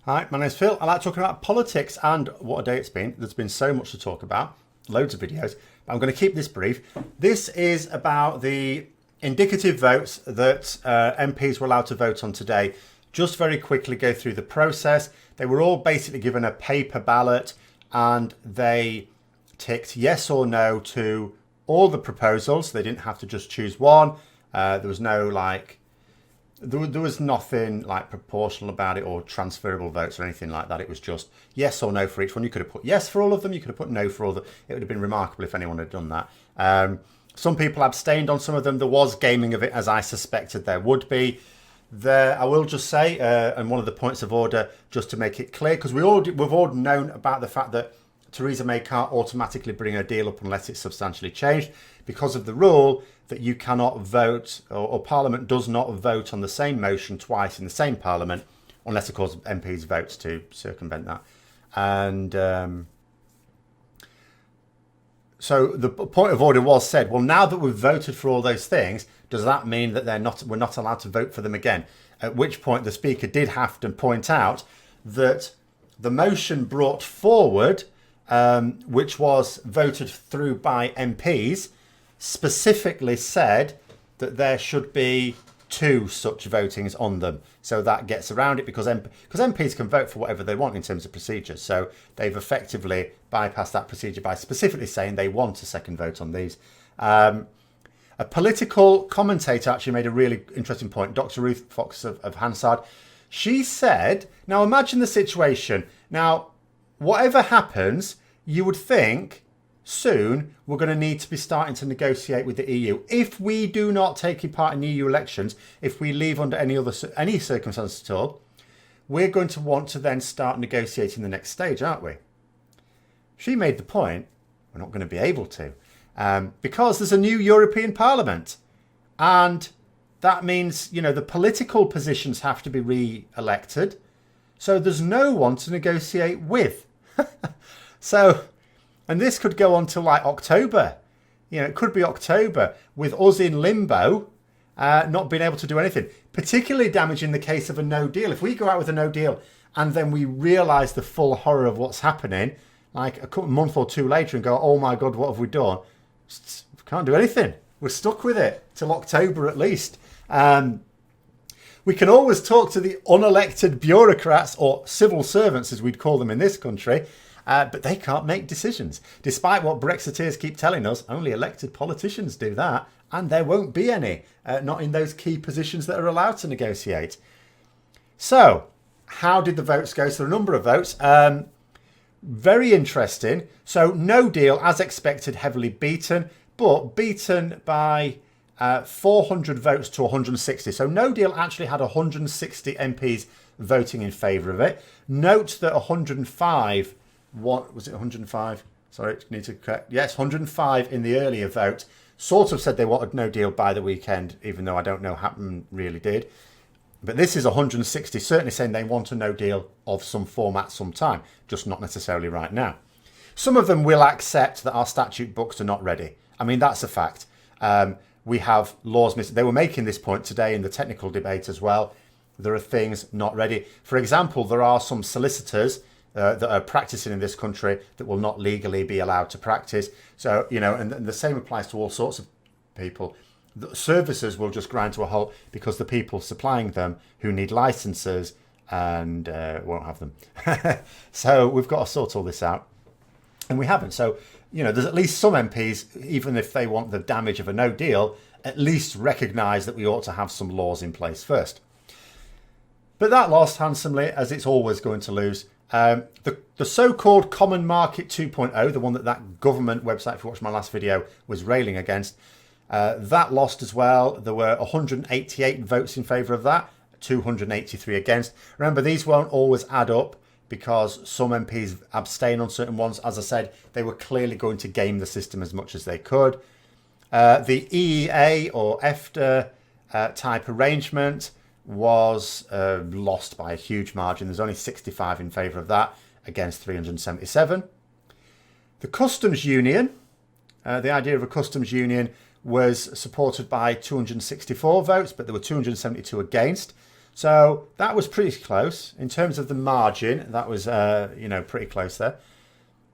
Hi, my name's Phil. I like talking about politics, and what a day it's been. There's been so much to talk about, loads of videos, but I'm going to keep this brief. This is about the indicative votes that MPs were allowed to vote on today. Just very quickly go through the process. They were all basically given a paper ballot and they ticked yes or no to all the proposals. They didn't have to just choose one. There was no there was nothing like proportional about it or transferable votes or anything like that. It was just yes or no for each one. You could have put yes for all of them. You could have put no for all of them. It would have been remarkable if anyone had done that. Some people abstained on some of them. There was gaming of it, as I suspected there would be. There, I will just say, and one of the points of order, just to make it clear, because we've all known about the fact that Theresa May can't automatically bring a deal up unless it's substantially changed because of the rule that you cannot vote or Parliament does not vote on the same motion twice in the same Parliament unless, of course, MPs vote to circumvent that. And so the point of order was said, well, now that we've voted for all those things, does that mean that we're not allowed to vote for them again? At which point the Speaker did have to point out that the motion brought forward, which was voted through by MPs, specifically said that there should be two such votings on them. So that gets around it because MPs can vote for whatever they want in terms of procedure. So they've effectively bypassed that procedure by specifically saying they want a second vote on these. A political commentator actually made a really interesting point, Dr. Ruth Fox of Hansard. She said, now imagine the situation. Now, whatever happens, you would think soon we're going to need to be starting to negotiate with the EU. If we do not take part in EU elections, if we leave under any circumstances at all, we're going to want to then start negotiating the next stage, aren't we? She made the point, we're not going to be able to, because there's a new European Parliament. And that means, the political positions have to be re-elected. So there's no one to negotiate with. And this could go on till like October. It could be October with us in limbo, not being able to do anything. Particularly damaging the case of a no deal. If we go out with a no deal and then we realise the full horror of what's happening, like a month or two later and go, oh my God, what have we done? We can't do anything. We're stuck with it till October at least. We can always talk to the unelected bureaucrats or civil servants, as we'd call them in this country, but they can't make decisions. Despite what Brexiteers keep telling us, only elected politicians do that, and there won't be any, not in those key positions that are allowed to negotiate. So, how did the votes go? So, a number of votes. Very interesting. So, no deal, as expected, heavily beaten, but beaten by 400 votes to 160. So, no deal actually had 160 MPs voting in favour of it. Note that 105... What was it? 105. Sorry, need to correct. Yes, 105 in the earlier vote sort of said they wanted no deal by the weekend, even though I don't know Happen really did. But this is 160 certainly saying they want a no deal of some format sometime, just not necessarily right now. Some of them will accept that our statute books are not ready. I mean, that's a fact. We have laws missing. They were making this point today in the technical debate as well. There are things not ready. For example, there are some solicitors that are practicing in this country that will not legally be allowed to practice. So, and the same applies to all sorts of people. The services will just grind to a halt because the people supplying them who need licenses and won't have them. So we've got to sort all this out. And we haven't. So, there's at least some MPs, even if they want the damage of a no deal, at least recognise that we ought to have some laws in place first. But that lost handsomely, as it's always going to lose. The so-called Common Market 2.0, the one that government website, if you watched my last video, was railing against, that lost as well. There were 188 votes in favour of that, 283 against. Remember, these won't always add up because some MPs abstain on certain ones. As I said, they were clearly going to game the system as much as they could. The EEA or EFTA type arrangement was lost by a huge margin. There's only 65 in favour of that against 377. The customs union, the idea of a customs union was supported by 264 votes, but there were 272 against. So that was pretty close in terms of the margin. That was, pretty close there.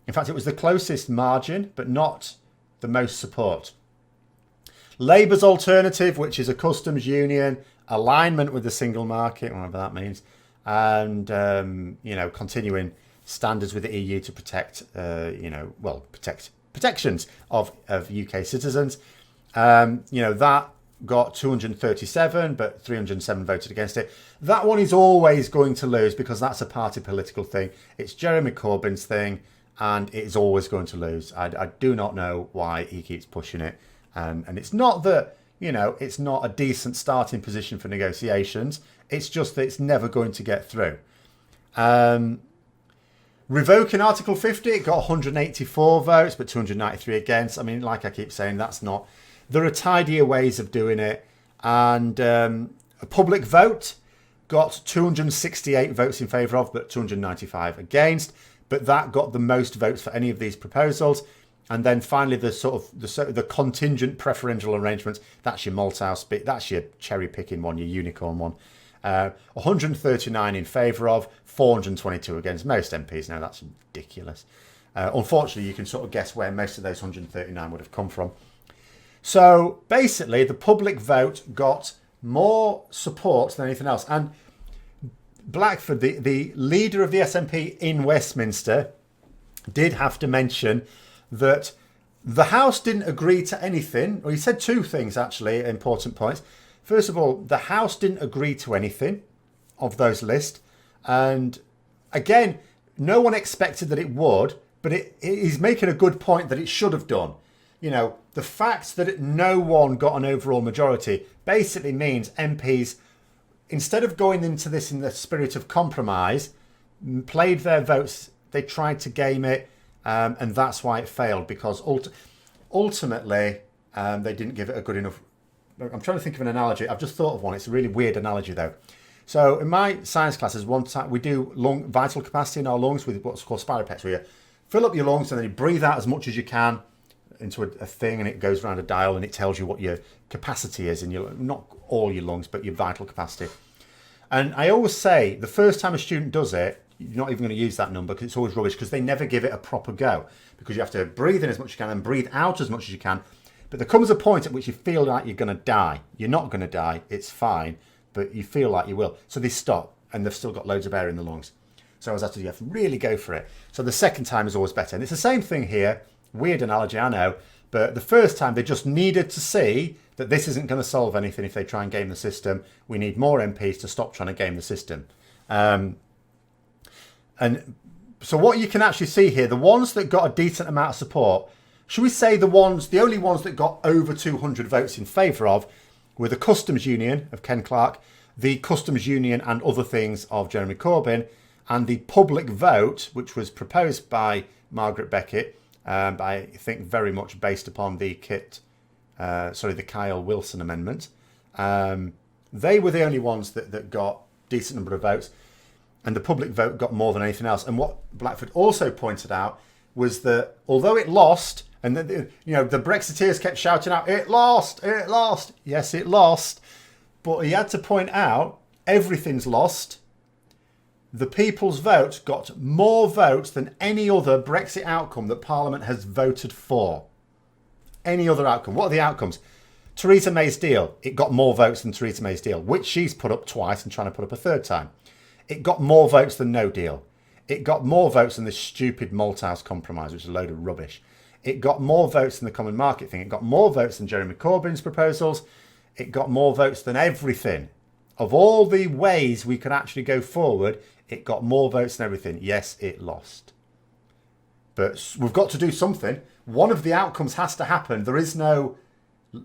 In fact, it was the closest margin, but not the most support. Labour's alternative, which is a customs union, alignment with the single market, whatever that means, and continuing standards with the EU to protect, protections of UK citizens. That got 237, but 307 voted against it. That one is always going to lose because that's a party political thing. It's Jeremy Corbyn's thing, and it's always going to lose. I do not know why he keeps pushing it. And it's not that, it's not a decent starting position for negotiations. It's just that it's never going to get through. Revoking Article 50, it got 184 votes, but 293 against. I mean, like I keep saying, that's not... There are tidier ways of doing it. And a public vote got 268 votes in favour of, but 295 against. But that got the most votes for any of these proposals. And then finally, the contingent preferential arrangements. That's your Malthouse bit. That's your cherry picking one, your unicorn one. 139 in favour of, 422 against. Most MPs now. That's ridiculous. Unfortunately, you can sort of guess where most of those 139 would have come from. So basically, the public vote got more support than anything else. And Blackford, the leader of the SNP in Westminster, did have to mention that the House didn't agree to anything. Well, he said two things, actually, important points. First of all, the House didn't agree to anything of those lists. And again, no one expected that it would, but he's making a good point that it should have done. The fact that no one got an overall majority basically means MPs, instead of going into this in the spirit of compromise, played their votes. They tried to game it. And that's why it failed, because ultimately they didn't give it a good enough... I'm trying to think of an analogy. I've just thought of one. It's a really weird analogy, though. So in my science classes, one time we do lung vital capacity in our lungs with what's called spiropex, where you fill up your lungs and then you breathe out as much as you can into a thing, and it goes around a dial and it tells you what your capacity is in your... Not all your lungs, but your vital capacity. And I always say, the first time a student does it, you're not even going to use that number because it's always rubbish, because they never give it a proper go, because you have to breathe in as much as you can and breathe out as much as you can. But there comes a point at which you feel like you're going to die. You're not going to die. It's fine, but you feel like you will. So they stop, and they've still got loads of air in the lungs. So as I said, you have to really go for it. So the second time is always better. And it's the same thing here. Weird analogy, I know. But the first time, they just needed to see that this isn't going to solve anything if they try and game the system. We need more MPs to stop trying to game the system. And so what you can actually see here, the ones that got a decent amount of support, should we say the only ones that got over 200 votes in favour of were the Customs Union of Ken Clarke, the Customs Union and Other Things of Jeremy Corbyn, and the public vote, which was proposed by Margaret Beckett, I think very much based upon the Kyle Wilson amendment. They were the only ones that got decent number of votes. And the public vote got more than anything else. And what Blackford also pointed out was that although it lost, and the Brexiteers kept shouting out, "It lost, it lost." Yes, it lost. But he had to point out, everything's lost. The people's vote got more votes than any other Brexit outcome that Parliament has voted for. Any other outcome. What are the outcomes? Theresa May's deal. It got more votes than Theresa May's deal, which she's put up twice and trying to put up a third time. It got more votes than no deal. It got more votes than this stupid Malthouse compromise, which is a load of rubbish. It got more votes than the common market thing. It got more votes than Jeremy Corbyn's proposals. It got more votes than everything. Of all the ways we could actually go forward, it got more votes than everything. Yes, it lost. But we've got to do something. One of the outcomes has to happen. There is no...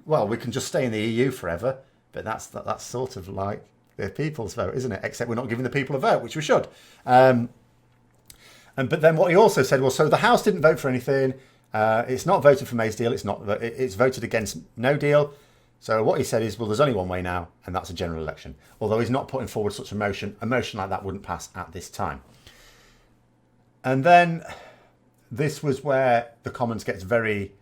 Well, we can just stay in the EU forever. But that's sort of like the people's vote, isn't it? Except we're not giving the people a vote, which we should. But then what he also said was, so the House didn't vote for anything. It's not voted for May's deal. It's voted against no deal. So what he said is, well, there's only one way now, and that's a general election. Although he's not putting forward such a motion like that wouldn't pass at this time. And then this was where the Commons gets very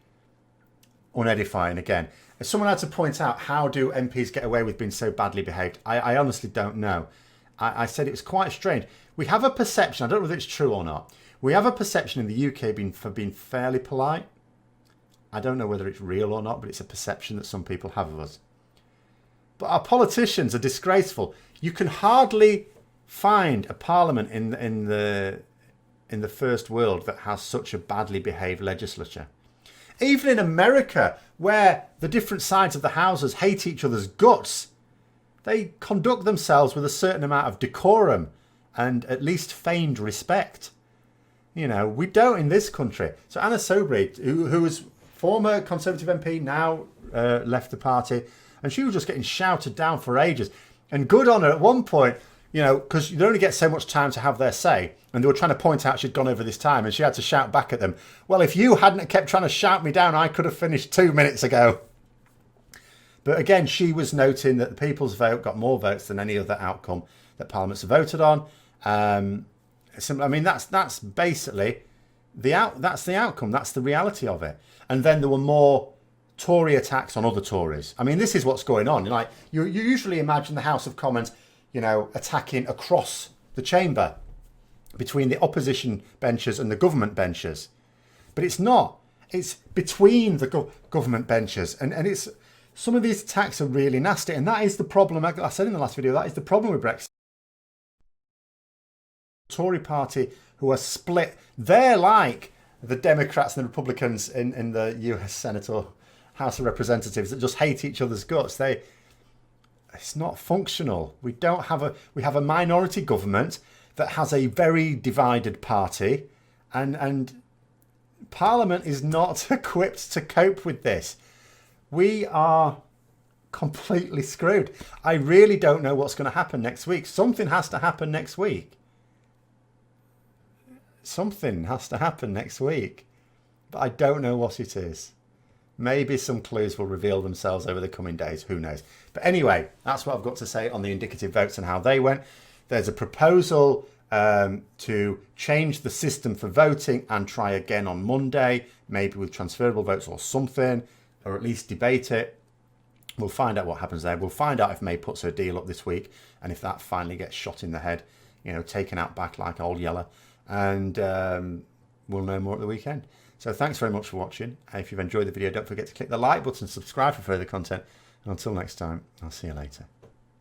unedifying again. If someone had to point out how do MPs get away with being so badly behaved, I honestly don't know. I said it was quite strange. We have a perception, I don't know whether it's true or not, we have a perception in the UK for being fairly polite. I don't know whether it's real or not, but it's a perception that some people have of us. But our politicians are disgraceful. You can hardly find a parliament in the first world that has such a badly behaved legislature. Even in America, where the different sides of the houses hate each other's guts, they conduct themselves with a certain amount of decorum and at least feigned respect. You know, we don't in this country. So Anna Soubry, who was former Conservative MP, now left the party, and she was just getting shouted down for ages. And good on her at one point, you know, because you only get so much time to have their say. And they were trying to point out she'd gone over this time, and she had to shout back at them, well, if you hadn't kept trying to shout me down, I could have finished 2 minutes ago. But again, she was noting that the people's vote got more votes than any other outcome that Parliament's voted on. I mean, that's basically that's the outcome. That's the reality of it. And then there were more Tory attacks on other Tories. I mean, this is what's going on. Like you usually imagine the House of Commons, you know, attacking across the chamber between the opposition benches and the government benches, but it's not. It's between the government benches, and it's some of these attacks are really nasty, and that is the problem. I said in the last video, that is the problem with Brexit. The Tory party, who are split, they're like the Democrats and the Republicans in the US Senate or House of Representatives that just hate each other's guts. It's not functional. We have a minority government that has a very divided party, and Parliament is not equipped to cope with this. We are completely screwed. I really don't know what's going to happen next week. Something has to happen next week. Something has to happen next week. But I don't know what it is. Maybe some clues will reveal themselves over the coming days. Who knows? But anyway, that's what I've got to say on the indicative votes and how they went. There's a proposal to change the system for voting and try again on Monday, maybe with transferable votes or something, or at least debate it. We'll find out what happens there. We'll find out if May puts her deal up this week and if that finally gets shot in the head, you know, taken out back like old Yeller. And we'll know more at the weekend. So thanks very much for watching. If you've enjoyed the video, don't forget to click the like button, subscribe for further content. And until next time, I'll see you later.